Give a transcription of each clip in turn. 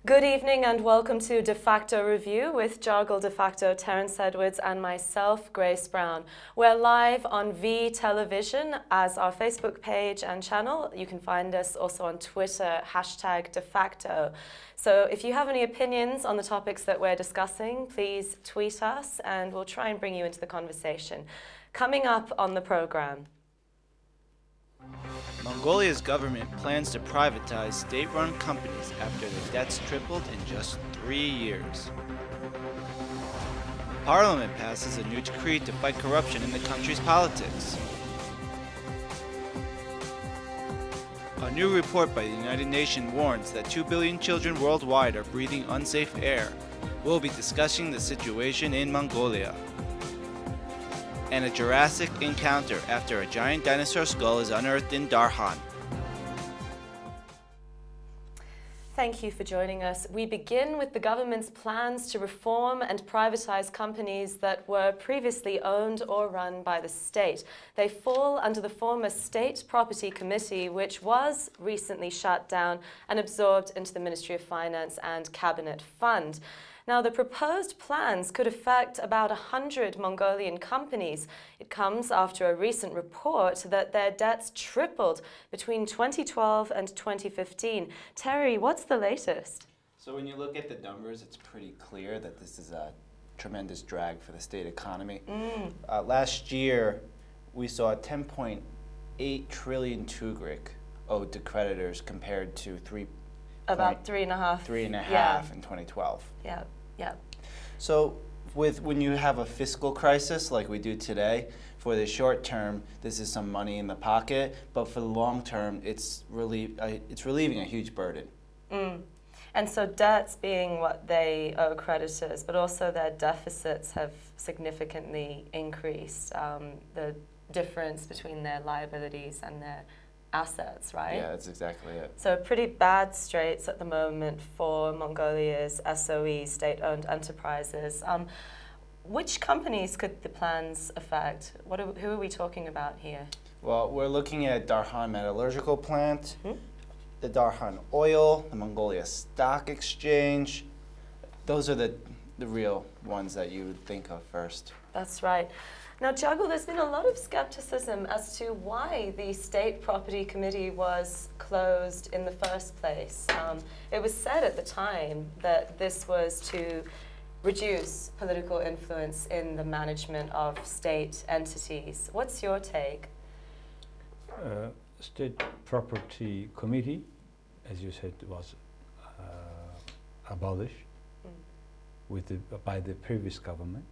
Good evening and welcome to Defacto Review with Jargle Defacto, Terence Edwards and myself, Grace Brown. We're live on V Television as our Facebook page and channel. You can find us also on Twitter, #Defacto. So if you have any opinions on the topics that we're discussing, please tweet us and we'll try and bring you into the conversation. Coming up on the program. Mongolia's government plans to privatize state-run companies after their debts tripled in just 3 years. Parliament passes a new decree to fight corruption in the country's politics. A new report by the United Nations warns that 2 billion children worldwide are breathing unsafe air. We'll be discussing the situation in Mongolia. And a Jurassic encounter after a giant dinosaur skull is unearthed in Darhan. Thank you for joining us. We begin with the government's plans to reform and privatize companies that were previously owned or run by the state. They fall under the former State Property Committee, which was recently shut down and absorbed into the Ministry of Finance and Cabinet Fund. Now, the proposed plans could affect about 100 Mongolian companies. It comes after a recent report that their debts tripled between 2012 and 2015. Terry, what's the latest? So when you look at the numbers, it's pretty clear that this is a tremendous drag for the state economy. Last year, we saw 10.8 trillion tugrik owed to creditors compared to About 3.5. 3.5 in 2012. Yeah. So when you have a fiscal crisis like we do today, for the short term, this is some money in the pocket, but for the long term, it's relieving a huge burden. And so debts being what they owe creditors, but also their deficits have significantly increased. The difference between their liabilities and their assets, right? Yeah, that's exactly it. So pretty bad straits at the moment for Mongolia's SOE, state-owned enterprises. Which companies could the plans affect? Who are we talking about here? Well, we're looking at Darhan Metallurgical Plant, the Darhan Oil, the Mongolia Stock Exchange. Those are the real ones that you would think of first. That's right. Now, Jargle, there's been a lot of skepticism as to why the State Property Committee was closed in the first place. It was said at the time that this was to reduce political influence in the management of state entities. What's your take? State Property Committee, as you said, was abolished by the previous government,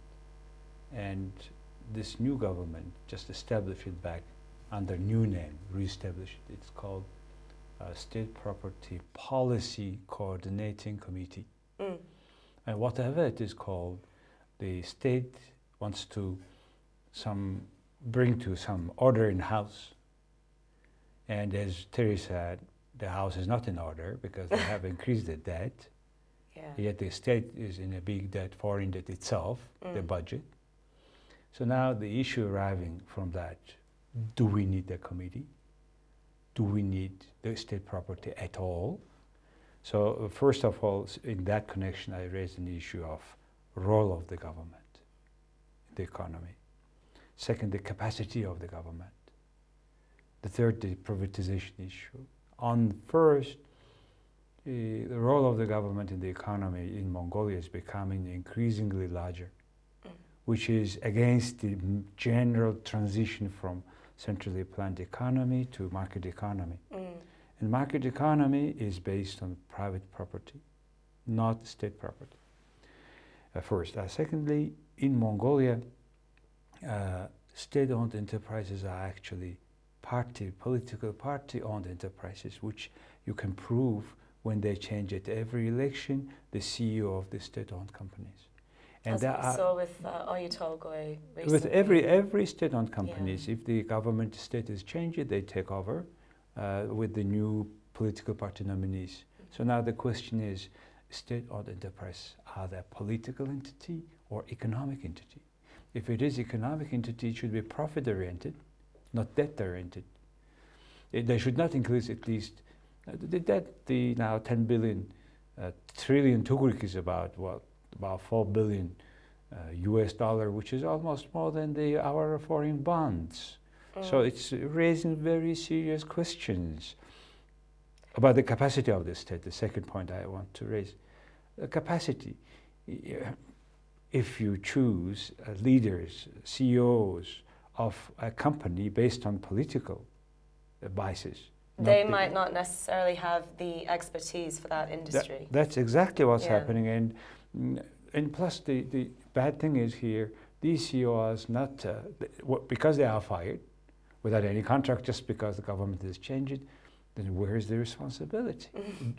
and this new government just established it back under new name, re-established it. It's called State Property Policy Coordinating Committee. And whatever it is called, the state wants to bring to some order in house. And as Terry said, the house is not in order because they have increased the debt. Yet the state is in a big debt, foreign debt itself, the budget. So now the issue arriving from that, do we need the committee? Do we need the state property at all? So first of all, in that connection, I raised an issue of role of the government in the economy. Second, the capacity of the government. The third, the privatization issue. On first, the role of the government in the economy in Mongolia is becoming increasingly larger, which is against the general transition from centrally planned economy to market economy. And market economy is based on private property, not state property. First. Secondly, in Mongolia, state-owned enterprises are actually political party-owned enterprises, which you can prove when they change at every election the CEO of the state-owned companies. And as we saw with Oyutolgoy recently. With every state-owned companies, if the government status changes, they take over with the new political party nominees. So now the question is, state-owned enterprise, are they a political entity or economic entity? If it is economic entity, it should be profit-oriented, not debt-oriented. They should not increase at least the debt, the now 10 billion trillion tugrik is about what? About 4 billion US dollar, which is almost more than our foreign bonds. So it's raising very serious questions about the capacity of the state. The second point I want to raise, the capacity. If you choose leaders, CEOs of a company based on political basis, they might not necessarily have the expertise for that industry. That's exactly what's happening, and plus the bad thing is here, these CEOs not because they are fired without any contract, just because the government has changed, then where's the responsibility?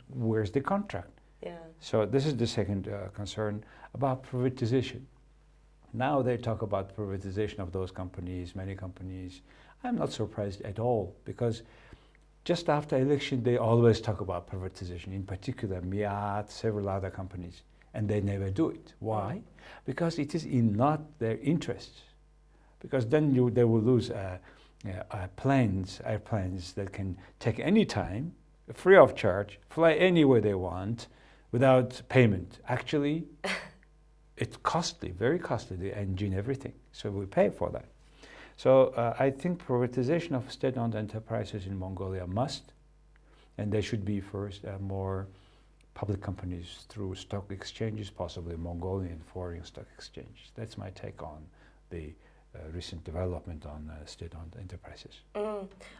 Where's the contract? Yeah. So this is the second concern about privatization. Now they talk about privatization of those companies, many companies. I'm not surprised at all, because just after election they always talk about privatization, in particular Miat, several other companies, and they never do it. Why? Because it is in not their interests. Because then they will lose airplanes that can take any time, free of charge, fly anywhere they want without payment. Actually, it's costly, very costly, the engine, everything. So we pay for that. So I think privatization of state-owned enterprises in Mongolia must, and they should be first more public companies through stock exchanges, possibly Mongolian foreign stock exchanges. That's my take on the recent development on state-owned enterprises.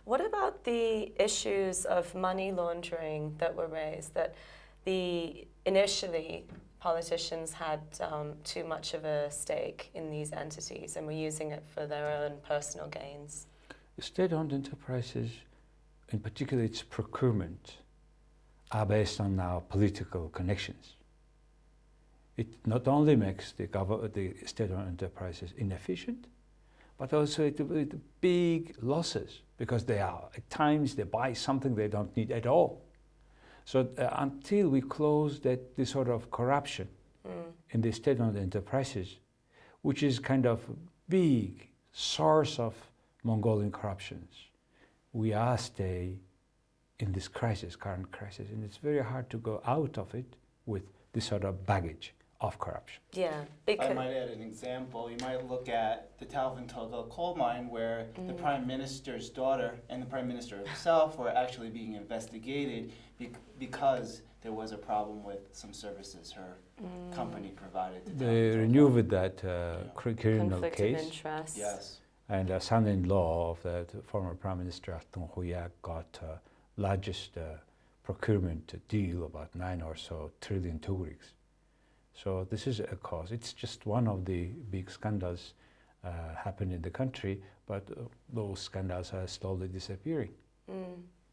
What about the issues of money laundering that were raised, that initially politicians had too much of a stake in these entities and were using it for their own personal gains? State-owned enterprises, in particular its procurement, are based on now political connections. It not only makes the state-owned enterprises inefficient, but also it big losses, because at times they buy something they don't need at all. So until we close this sort of corruption in the state-owned enterprises, which is kind of big source of Mongolian corruptions, we are stay in this current crisis, and it's very hard to go out of it with this sort of baggage of corruption. Yeah. I might add an example. You might look at the Talvintoga coal mine, where the Prime Minister's daughter and the Prime Minister himself were actually being investigated because there was a problem with some services her company provided to They renewed that criminal conflict case. of interest. Yes. And a son-in-law of the former Prime Minister Tung Huyak got largest procurement deal, about 9 or so trillion tugriks. So this is a cause. It's just one of the big scandals happened in the country, but those scandals are slowly disappearing.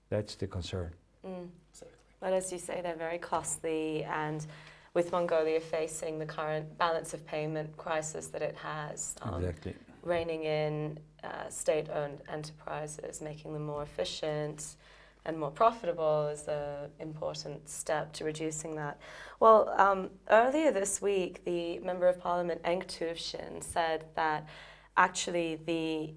That's the concern. Exactly. But as you say, they're very costly, and with Mongolia facing the current balance of payment crisis that it has, Exactly. reining in state-owned enterprises, making them more efficient and more profitable is an important step to reducing that. Well, earlier this week, the Member of Parliament, Eng Tuvshin, said that actually the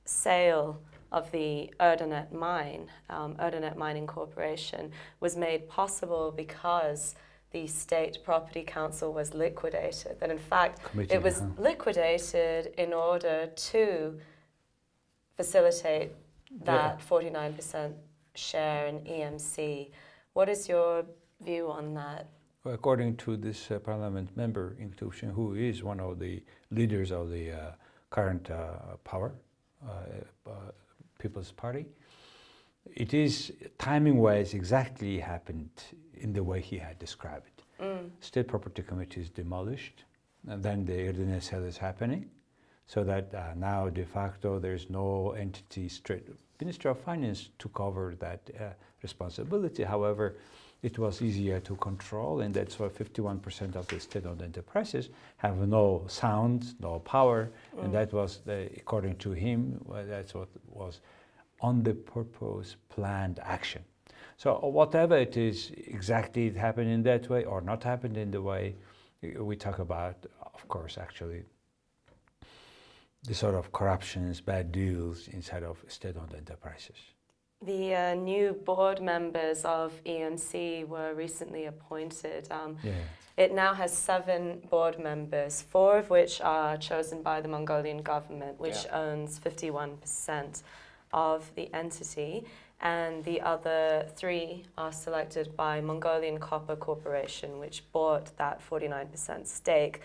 sale of the Erdenet mine, Erdenet Mining Corporation, was made possible because the State Property Council was liquidated. That in fact, it was liquidated in order to facilitate that 49% share in EMC. What is your view on that? Well, according to this parliament member, Eng Tuvshin, who is one of the leaders of the current power, People's Party, it is timing-wise exactly happened in the way he had described it. State Property Committee is demolished, and then the Erdenet sale is happening, so that now de facto there's no entity straight. Minister of Finance took over that responsibility. However, it was easier to control, and that's why 51% of the state-owned enterprises have no sound, no power, and that was, according to him, that's what was on the purpose planned action. So whatever it is, exactly it happened in that way or not happened in the way we talk about, of course, actually, the sort of corruptions, bad deals inside of state-owned enterprises. The new board members of EMC were recently appointed. It now has 7 board members, 4 of which are chosen by the Mongolian government, which owns 51% of the entity, and the other 3 are selected by Mongolian Copper Corporation, which bought that 49% stake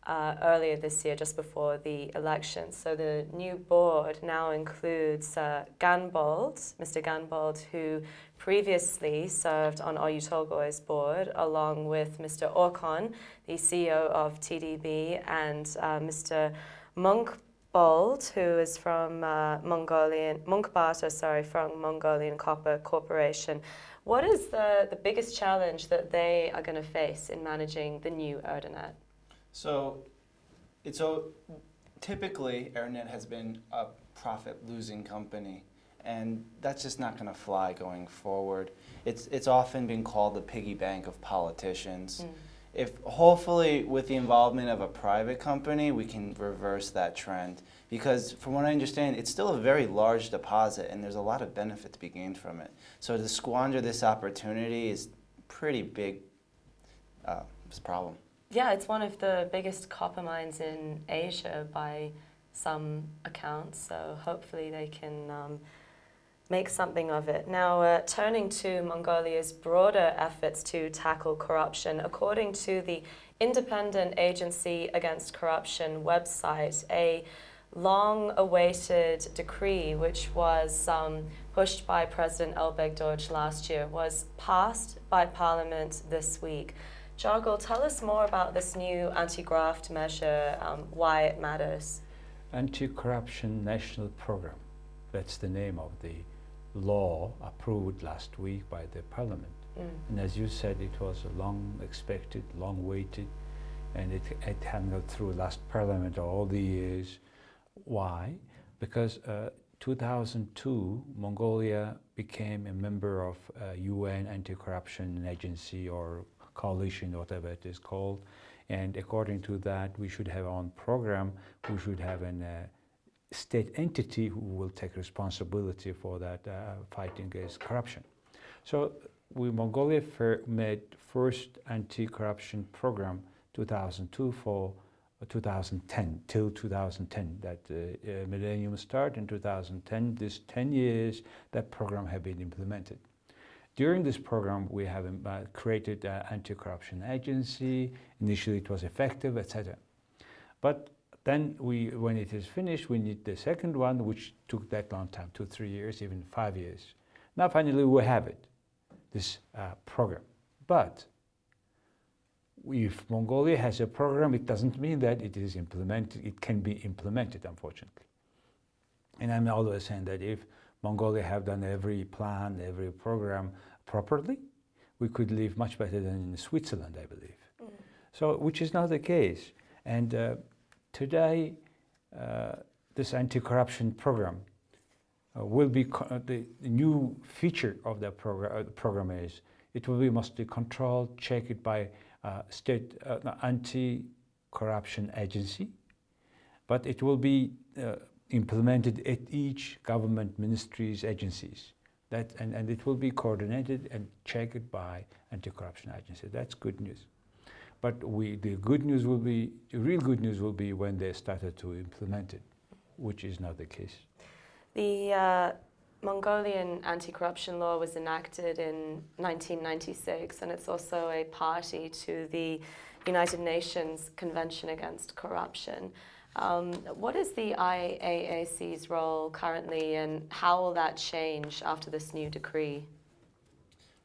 earlier this year, just before the election. So the new board now includes Ganbold, Mr. Ganbold, who previously served on Oyu Tolgoy's board, along with Mr. Orkon, the CEO of TDB, and Mr. Munkbold, who is from from Mongolian Copper Corporation. What is the biggest challenge that they are going to face in managing the new Erdenet? So typically, Erdenet has been a profit-losing company, and that's just not going to fly going forward. It's often been called the piggy bank of politicians. If hopefully with the involvement of a private company, we can reverse that trend, because from what I understand, it's still a very large deposit, and there's a lot of benefit to be gained from it. So to squander this opportunity is pretty big problem. Yeah, it's one of the biggest copper mines in Asia by some accounts, so hopefully they can make something of it. Now, turning to Mongolia's broader efforts to tackle corruption, according to the Independent Agency Against Corruption website, a long-awaited decree, which was pushed by President Elbegdorj last year, was passed by Parliament this week. Jorgul, tell us more about this new anti-graft measure, why it matters. Anti-Corruption National Program, that's the name of the law approved last week by the Parliament. And as you said, it was long expected, long waited, and it handled through last Parliament all the years. Why? Because 2002, Mongolia became a member of UN Anti-Corruption Agency, or coalition, whatever it is called, and according to that, we should have our own program. We should have a state entity who will take responsibility for that fighting against corruption. So Mongolia made first anti-corruption program 2002 for 2010 till 2010. That millennium start in 2010. This 10 years that program have been implemented. During this program, we have created an anti-corruption agency. Initially, it was effective, etc. But then, when it is finished, we need the second one, which took that long time, 2-3 years, even 5 years. Now, finally, we have it, this program. But if Mongolia has a program, it doesn't mean that it is implemented. It can be implemented, unfortunately. And I'm always saying that if Mongolia have done every plan, every program properly, we could live much better than in Switzerland, I believe. So, which is not the case. And today, this anti-corruption program will be the new feature of the program is it will be mostly controlled, checked by state anti-corruption agency, but it will be implemented at each government ministries, agencies. And it will be coordinated and checked by anti-corruption agency. That's good news. But the real good news will be when they started to implement it, which is not the case. The Mongolian anti-corruption law was enacted in 1996, and it's also a party to the United Nations Convention Against Corruption. What is the IAAC's role currently, and how will that change after this new decree?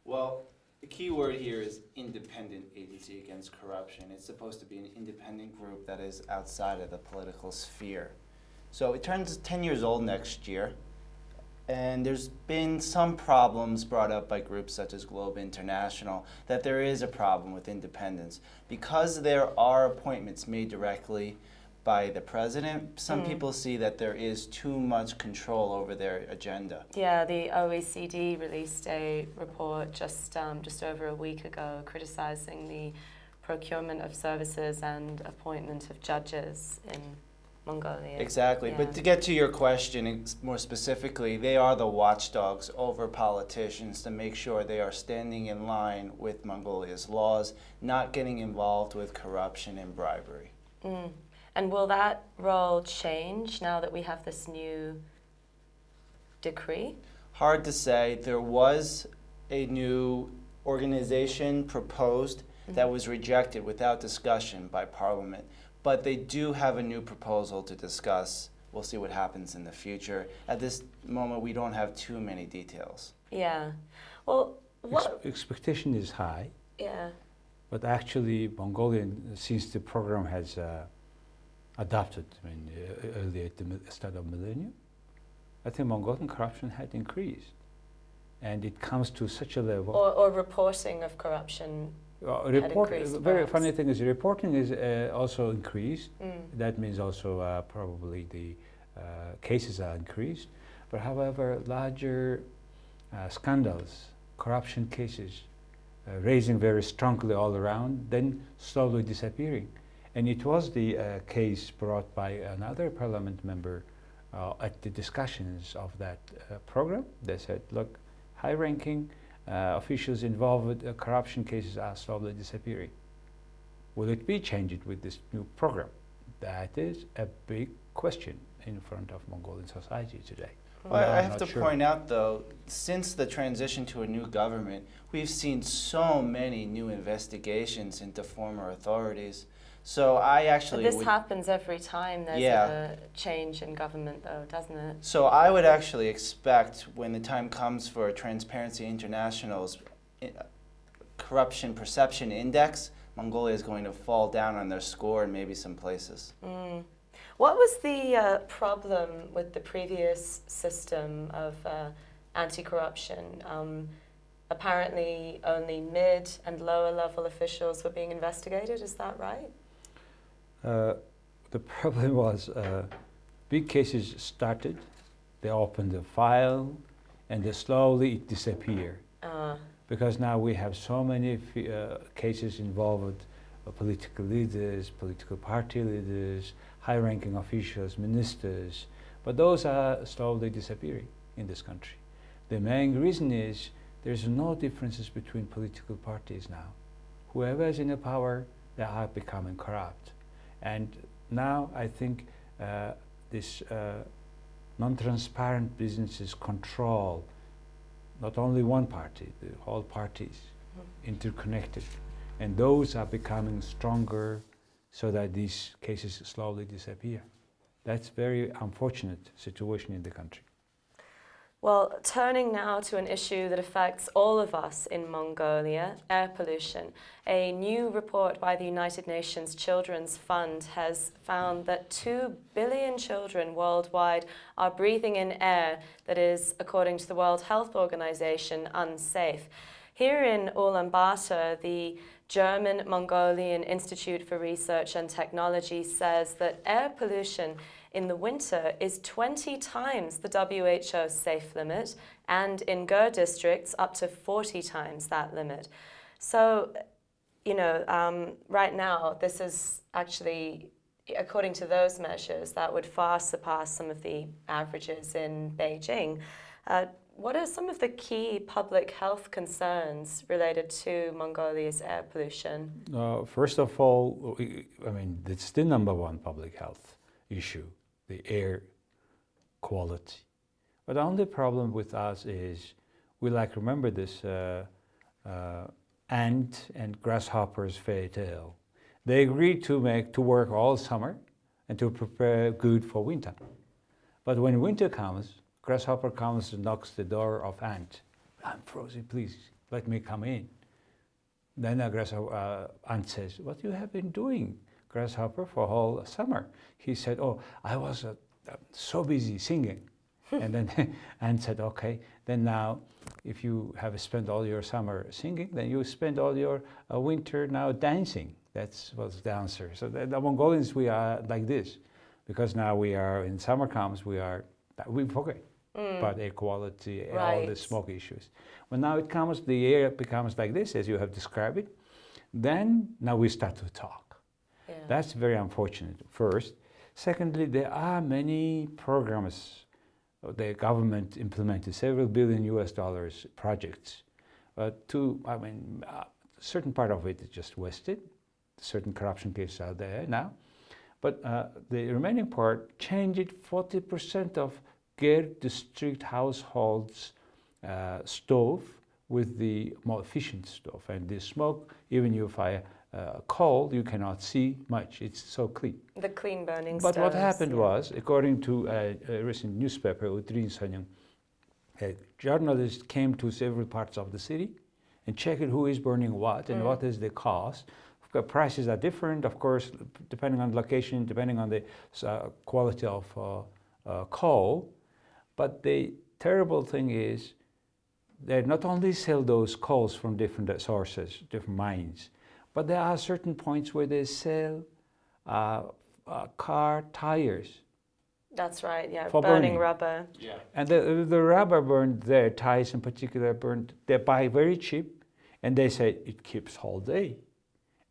Well, the key word here is Independent Agency Against Corruption. It's supposed to be an independent group that is outside of the political sphere. So it turns 10 years old next year, and there's been some problems brought up by groups such as Globe International that there is a problem with independence. Because there are appointments made directly by the president, some people see that there is too much control over their agenda. Yeah, the OECD released a report just over a week ago criticizing the procurement of services and appointment of judges in Mongolia. Exactly. Yeah. But to get to your question more specifically, they are the watchdogs over politicians to make sure they are standing in line with Mongolia's laws, not getting involved with corruption and bribery. Mm. And will that role change now that we have this new decree? Hard to say. There was a new organization proposed that was rejected without discussion by Parliament. But they do have a new proposal to discuss. We'll see what happens in the future. At this moment, we don't have too many details. Yeah. Well, what? Expectation is high, Yeah. but actually Mongolia, since the program has adopted, earlier at the start of millennium, I think Mongolian corruption had increased. And it comes to such a level. Or reporting of corruption. Very funny thing is the reporting is also increased. Mm. That means also probably the cases are increased. But however, larger scandals, corruption cases, raising very strongly all around, then slowly disappearing. And it was the case brought by another parliament member at the discussions of that program. They said, look, high-ranking officials involved with corruption cases are slowly disappearing. Will it be changed with this new program? That is a big question in front of Mongolian society today. Well, I have to point out, though, since the transition to a new government, we've seen so many new investigations into former authorities. So I actually This happens every time there's a change in government, though, doesn't it? So I would actually expect when the time comes for Transparency International's corruption perception index, Mongolia is going to fall down on their score in maybe some places. Mm. What was the problem with the previous system of anti-corruption? Apparently only mid and lower level officials were being investigated, is that right? The problem was big cases started, they opened the file, and then slowly it disappeared. Because now we have so many cases involved political leaders, political party leaders, high-ranking officials, ministers, but those are slowly disappearing in this country. The main reason is there's no differences between political parties now. Whoever is in the power, they are becoming corrupt. And now I think this non-transparent businesses control not only one party, the whole parties, interconnected. And those are becoming stronger so that these cases slowly disappear. That's very unfortunate situation in the country. Well, turning now to an issue that affects all of us in Mongolia, air pollution. A new report by the United Nations Children's Fund has found that 2 billion children worldwide are breathing in air that is, according to the World Health Organization, unsafe. Here in Ulaanbaatar, the German-Mongolian Institute for Research and Technology says that air pollution in the winter is 20 times the WHO safe limit, and in Gur districts up to 40 times that limit. So, right now, this is actually, according to those measures, that would far surpass some of the averages in Beijing. What are some of the key public health concerns related to Mongolia's air pollution? First of all, it's the number one public health issue, the air quality. But the only problem with us is we remember this ant and grasshoppers fairy tale. They agreed to work all summer and to prepare good for winter. But when winter comes, grasshopper comes and knocks the door of ant. I'm frozen, please let me come in. Then the ant says, what you have been doing, grasshopper, for whole summer? He said, oh, I was so busy singing. And then ant said, okay, then now if you have spent all your summer singing, then you spend all your winter now dancing. That was the answer. So the Mongolians, we are like this, because now we are, in summer comes, we forget about air quality, all the smoke issues. When now the air becomes like this, as you have described it, then now we start to talk. Yeah. That's very unfortunate, first. Secondly, there are many programs the government implemented, several billion US dollars projects. Certain part of it is just wasted. Certain corruption cases are there now. But the remaining part, changed 40% of Ger district households' stove with the more efficient stove. And the smoke, even if I coal, you cannot see much. It's so clean. The clean burning But stoves, what happened was, according to a recent newspaper, a journalist came to several parts of the city and checked who is burning what and what is the cost. Prices are different, of course, depending on location, depending on the quality of coal. But the terrible thing is, they not only sell those coals from different sources, different mines, but there are certain points where they sell car tires. That's right, yeah, for burning rubber. Yeah. And the rubber burned there, tires in particular burned, they buy very cheap, and they say it keeps whole day.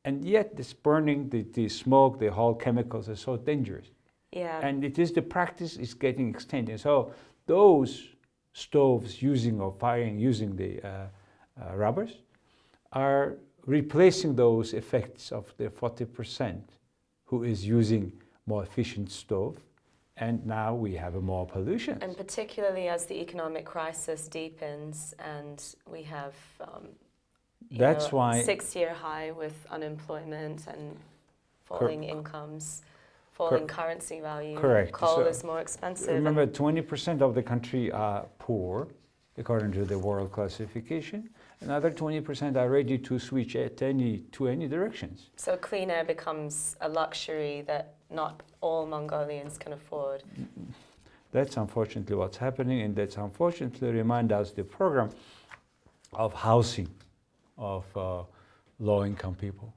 And yet this burning, the smoke, the whole chemicals are so dangerous. Yeah. And it is the practice is getting extended. So those stoves using or firing using the rubbers are replacing those effects of the 40% who is using more efficient stove. And now we have a more pollution. And particularly as the economic crisis deepens and we have That's why 6-year high with unemployment and falling incomes, falling currency value. Correct. Coal So is more expensive. remember, 20% of the country are poor, according to the world classification. Another 20% are ready to switch to any directions. So clean air becomes a luxury that not all Mongolians can afford. That's unfortunately what's happening, and that's unfortunately remind us the program of housing of low-income people,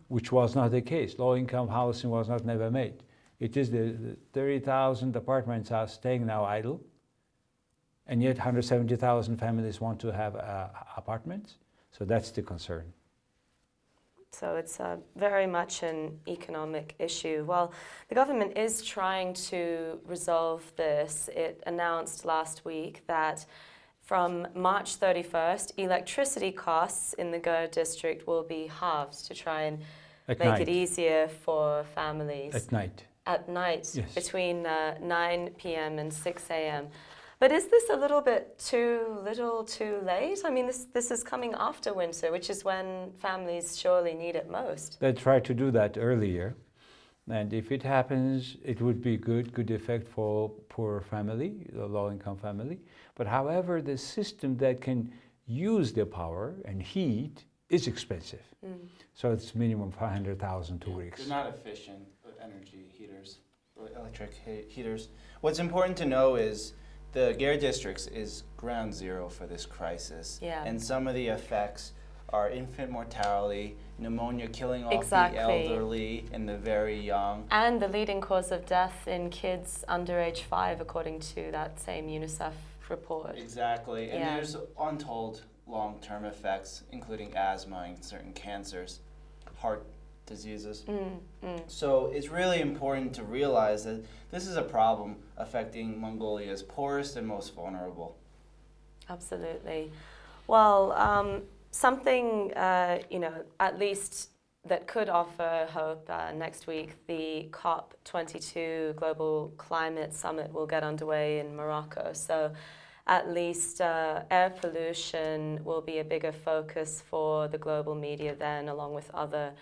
which was not the case. Low-income housing was not never made. It is the 30,000 apartments are staying now idle, and yet 170,000 families want to have apartments. So that's the concern. So it's very much an economic issue. Well, the government is trying to resolve this. It announced last week that from March 31st, electricity costs in the Ger district will be halved to try and make it easier for families. At night. At night, Yes. between 9 p.m. and 6 a.m. But is this a little bit too little, too late? I mean, this is coming after winter, which is when families surely need it most. They tried to do that earlier. And if it happens, it would be good effect for poor family, the low-income family. But however, the system that can use the power and heat is expensive. So it's minimum 500,000 2 weeks. They're not efficient energy heaters, electric heaters. What's important to know is the Ger districts is ground zero for this crisis. Yeah. And some of the effects are infant mortality, pneumonia killing off Exactly. the elderly and the very young. And the leading cause of death in kids under age 5, according to that same UNICEF report. Exactly. And Yeah. there's untold long-term effects, including asthma and certain cancers, heart diseases. So it's really important to realize that this is a problem affecting Mongolia's poorest and most vulnerable. Absolutely. Well, something, at least that could offer hope next week, the COP22 Global Climate Summit will get underway in Morocco. So at least air pollution will be a bigger focus for the global media then, along with other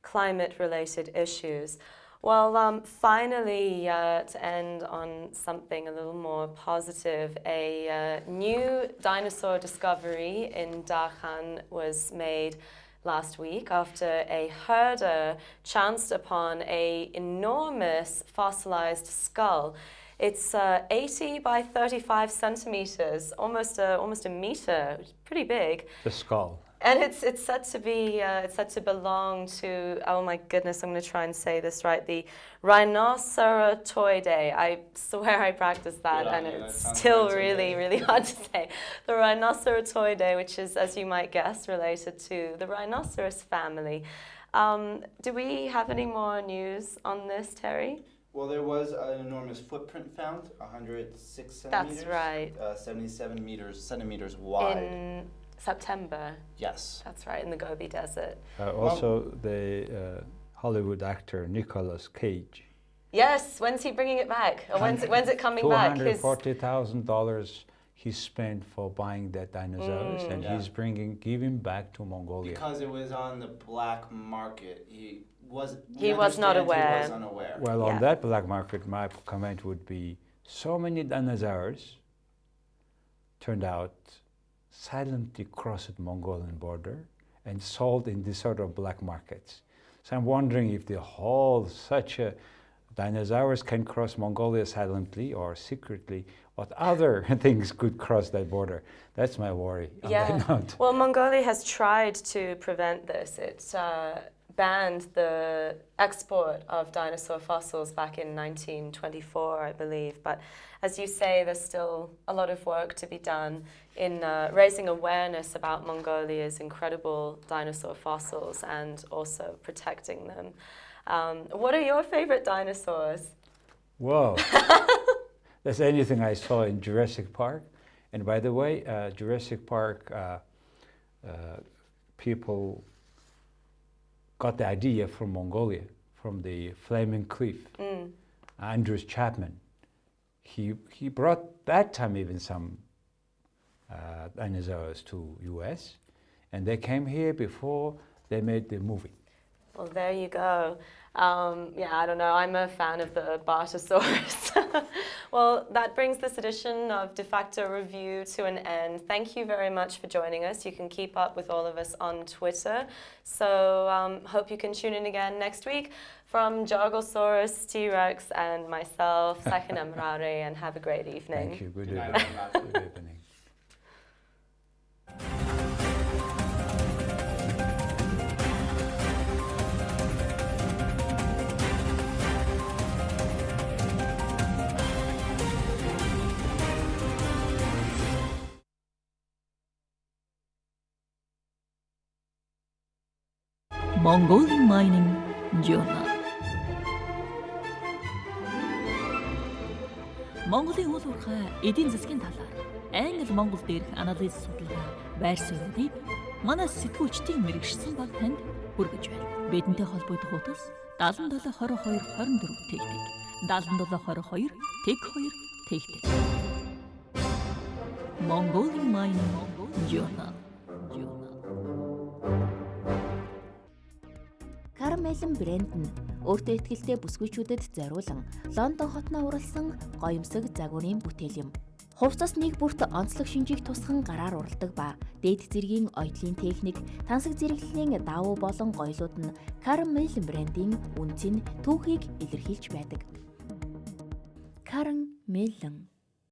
climate-related issues. Well, finally, to end on something a little more positive, a new dinosaur discovery in Darkhan was made last week after a herder chanced upon an enormous fossilized skull. It's 80 by 35 centimeters, almost a meter, pretty big. The skull. And it's said to be it's said to belong to, oh my goodness, I'm going to try and say this right, the Rhinoceratoidae. I swear I practiced that, and it's still really hard to say. The Rhinoceratoidae, which is, as you might guess, related to the rhinoceros family. Do we have any more news on this, Terry? Well, there was an enormous footprint found, 106 centimeters. That's right. 77 centimeters wide. In September. Yes. That's right, in the Gobi Desert. Also, the Hollywood actor Nicolas Cage. Yes, when's he bringing it back? Or when's it coming back? $240,000 he spent for buying that dinosaurs, and he's giving back to Mongolia. Because it was on the black market. He was not aware. He was unaware. Well, on that black market, my comment would be, so many dinosaurs turned out silently crossed the Mongolian border and sold in this sort of black markets. So I'm wondering if the whole such a dinosaurs can cross Mongolia silently or secretly, what other things could cross that border? That's my worry on that note. Well, Mongolia has tried to prevent this. It banned the export of dinosaur fossils back in 1924, I believe. But as you say, there's still a lot of work to be done in raising awareness about Mongolia's incredible dinosaur fossils and also protecting them. What are your favorite dinosaurs? Whoa. That's anything I saw in Jurassic Park. And by the way, Jurassic Park, people got the idea from Mongolia, from the Flaming Cliff. Andrew Chapman. He brought that time even some dinosaurs to US, and they came here before they made the movie. Well, there you go. I don't know, I'm a fan of the Bartosaurus. Well, that brings this edition of Defacto Review to an end. Thank you very much for joining us. You can keep up with all of us on Twitter. So hope you can tune in again next week. From Jargosaurus, T-Rex, and myself, Sakin Amrare, and have a great evening. Thank you. Good evening. Good evening. Mongolian Mining Journal. Монголын үл урхай эдийн засгийн талаар англи монгол дээрх анализ судалгаа байр суурийг манай сэтгүүлчдийн мэргэшсэн баг танд хүргэж байна. Бидэнтэй холбогдох утас 77 22 24 тэгтэг 77 22 тэг 2 тэгтэг. Mongolian Mining Journal. Кармелэн брэнд нь өөртөө ихтэй бүсгүйчүүдэд зориулан Лондон хотноо уралсан гоёмсог загварын бүтээл юм. Хувцас нэг бүрт онцлог шинжийг тусган гараар уралдаг ба дээд зэргийн оёдлын техник, тансаг зэрэглэлийн давуу болон гоёлууд нь Кармелэн брэндийн үнцийн түүхийг илэрхийлж байдаг. Кармелэн